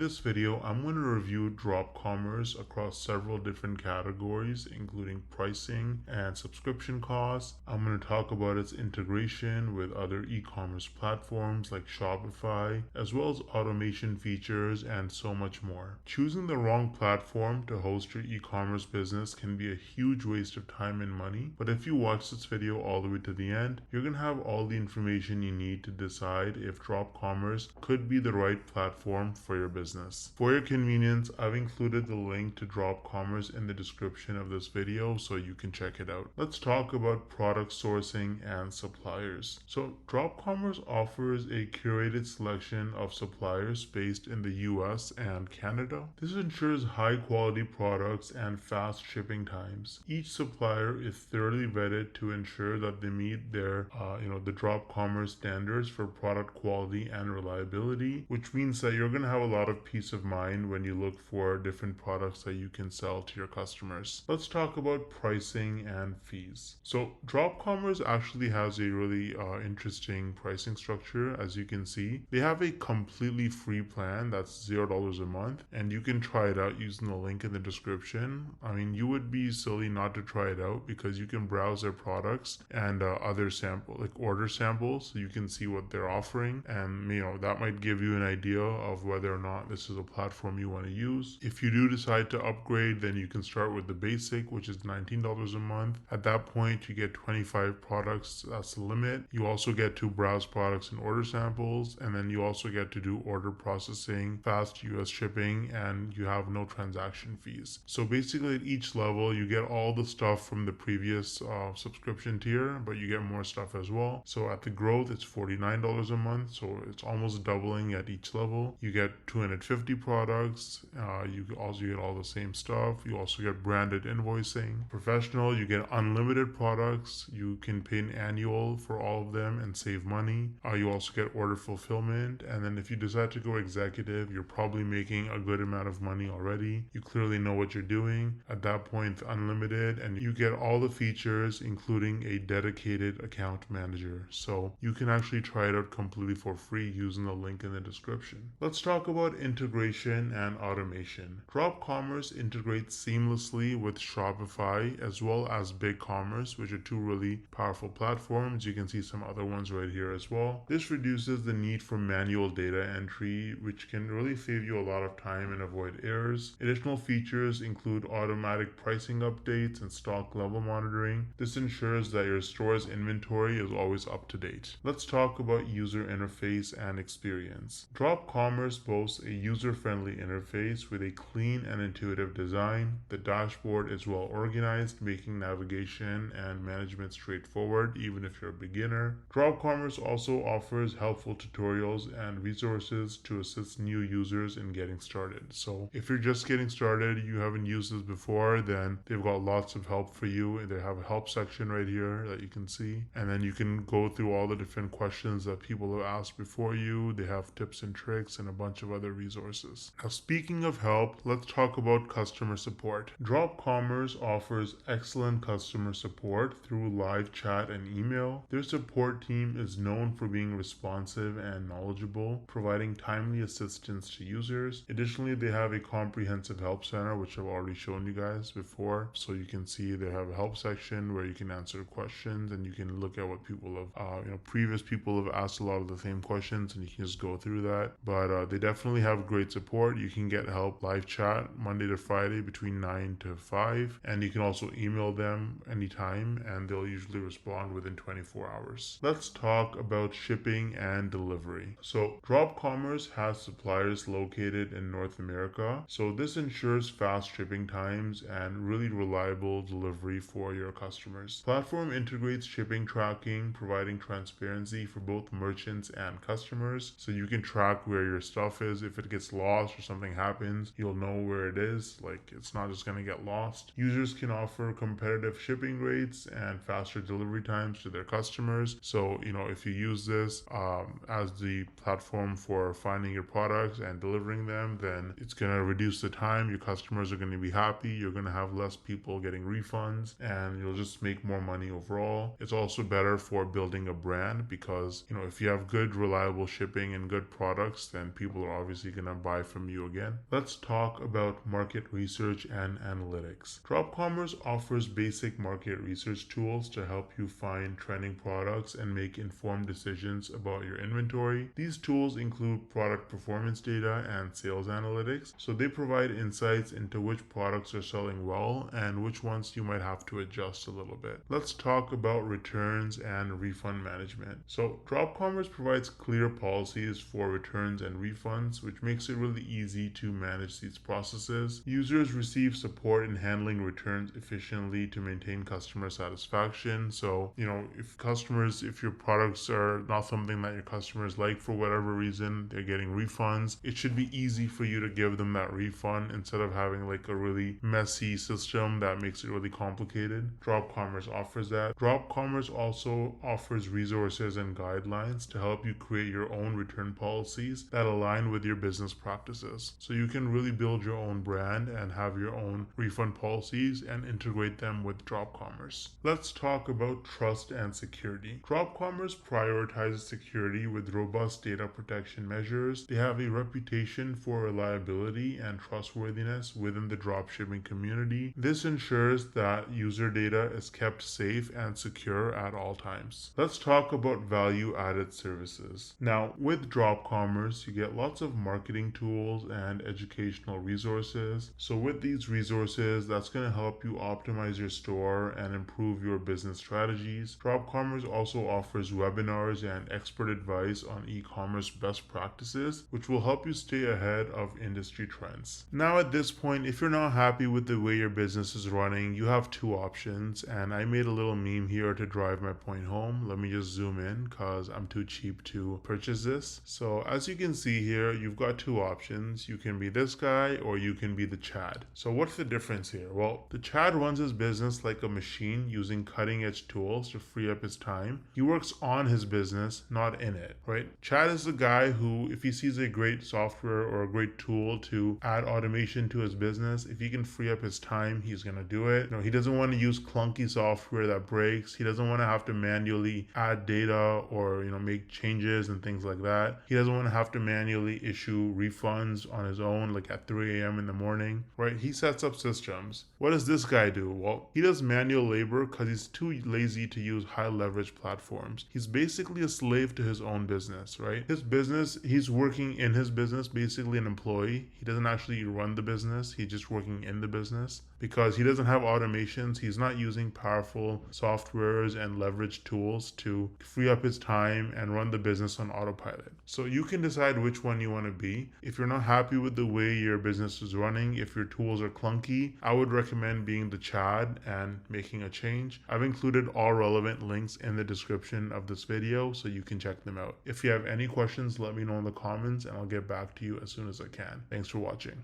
this video, I'm going to review DropCommerce across several different categories, including pricing and subscription costs. I'm going to talk about its integration with other e-commerce platforms like Shopify, as well as automation features and so much more. Choosing the wrong platform to host your e-commerce business can be a huge waste of time and money, but if you watch this video all the way to the end, you're going to have all the information you need to decide if DropCommerce could be the right platform for your business. For your convenience, I've included the link to DropCommerce in the description of this video so you can check it out. Let's talk about product sourcing and suppliers. So DropCommerce offers a curated selection of suppliers based in the US and Canada. This ensures high quality products and fast shipping times. Each supplier is thoroughly vetted to ensure that they meet their the DropCommerce standards for product quality and reliability, which means that you're going to have a lot of peace of mind when you look for different products that you can sell to your customers. Let's talk about pricing and fees. So DropCommerce actually has a really interesting pricing structure. As you can see, they have a completely free plan that's $0 a month, and you can try it out using the link in the description. I mean, you would be silly not to try it out because you can browse their products and other order samples, so you can see what they're offering, and that might give you an idea of whether or not this is a platform you want to use. If you do decide to upgrade, then you can start with the basic, which is $19 a month. At that point, you get 25 products. That's the limit. You also get to browse products and order samples, and then you also get to do order processing, fast US shipping, and you have no transaction fees. So basically at each level, you get all the stuff from the previous subscription tier, but you get more stuff as well. So at the growth, it's $49 a month, so it's almost doubling at each level. You get 250 products. You also get all the same stuff. You also get branded invoicing. Professional, you get unlimited products. You can pay an annual for all of them and save money. You also get order fulfillment. And then if you decide to go executive, you're probably making a good amount of money already. You clearly know what you're doing. At that point, unlimited, and you get all the features, including a dedicated account manager. So you can actually try it out completely for free using the link in the description. Let's talk about integration and automation. DropCommerce integrates seamlessly with Shopify as well as BigCommerce, which are two really powerful platforms. You can see some other ones right here as well. This reduces the need for manual data entry, which can really save you a lot of time and avoid errors. Additional features include automatic pricing updates and stock level monitoring. This ensures that your store's inventory is always up to date. Let's talk about user interface and experience. DropCommerce boasts a user-friendly interface with a clean and intuitive design. The dashboard is well organized, making navigation and management straightforward even if you're a beginner. DropCommerce also offers helpful tutorials and resources to assist new users in getting started. So if you're just getting started, you haven't used this before, then they've got lots of help for you. They have a help section right here that you can see, and then you can go through all the different questions that people have asked before you. They have tips and tricks and a bunch of other resources. Now, speaking of help, let's talk about customer support. DropCommerce offers excellent customer support through live chat and email. Their support team is known for being responsive and knowledgeable, providing timely assistance to users. Additionally, they have a comprehensive help center, which I've already shown you guys before. So you can see they have a help section where you can answer questions and you can look at what people have, previous people have asked a lot of the same questions, and you can just go through that. But they definitely have great support. You can get help live chat Monday to Friday between 9 to 5, and you can also email them anytime and they'll usually respond within 24 hours. Let's talk about shipping and delivery. So DropCommerce has suppliers located in North America, so this ensures fast shipping times and really reliable delivery for your customers. Platform integrates shipping tracking, providing transparency for both merchants and customers, so you can track where your stuff is. If it gets lost or something happens, you'll know where it is. Like, it's not just going to get lost. Users can offer competitive shipping rates and faster delivery times to their customers. So if you use this as the platform for finding your products and delivering them, then it's going to reduce the time. Your customers are going to be happy. You're going to have less people getting refunds, and you'll just make more money overall. It's also better for building a brand because if you have good reliable shipping and good products, then people are obviously going to buy from you again. Let's talk about market research and analytics. DropCommerce offers basic market research tools to help you find trending products and make informed decisions about your inventory. These tools include product performance data and sales analytics, so they provide insights into which products are selling well and which ones you might have to adjust a little bit. Let's talk about returns and refund management. So DropCommerce provides clear policies for returns and refunds, which makes it really easy to manage these processes. Users receive support in handling returns efficiently to maintain customer satisfaction. So, if your products are not something that your customers like for whatever reason, they're getting refunds, it should be easy for you to give them that refund instead of having like a really messy system that makes it really complicated. DropCommerce offers that. DropCommerce also offers resources and guidelines to help you create your own return policies that align with your business practices. So you can really build your own brand and have your own refund policies and integrate them with DropCommerce. Let's talk about trust and security. DropCommerce prioritizes security with robust data protection measures. They have a reputation for reliability and trustworthiness within the dropshipping community. This ensures that user data is kept safe and secure at all times. Let's talk about value-added services. Now, with DropCommerce, you get lots of marketing tools and educational resources. So with these resources, that's going to help you optimize your store and improve your business strategies. DropCommerce also offers webinars and expert advice on e-commerce best practices, which will help you stay ahead of industry trends. Now at this point, if you're not happy with the way your business is running, you have two options, and I made a little meme here to drive my point home. Let me just zoom in because I'm too cheap to purchase this. So as you can see here, you've got two options. You can be this guy or you can be the Chad. So what's the difference here? Well, the Chad runs his business like a machine using cutting edge tools to free up his time. He works on his business, not in it, right? Chad is the guy who, if he sees a great software or a great tool to add automation to his business, if he can free up his time, he's going to do it. He doesn't want to use clunky software that breaks. He doesn't want to have to manually add data or, make changes and things like that. He doesn't want to have to manually issue refunds on his own, like at 3 a.m. in the morning, right? He sets up systems. What does this guy do? Well, he does manual labor because he's too lazy to use high leverage platforms. He's basically a slave to his own business, right? His business, he's working in his business, basically an employee. He doesn't actually run the business. He's just working in the business because he doesn't have automations. He's not using powerful softwares and leverage tools to free up his time and run the business on autopilot. So you can decide which one you want to be. If you're not happy with the way your business is running, if your tools are clunky, I would recommend being the Chad and making a change. I've included all relevant links in the description of this video so you can check them out. If you have any questions, let me know in the comments and I'll get back to you as soon as I can. Thanks for watching.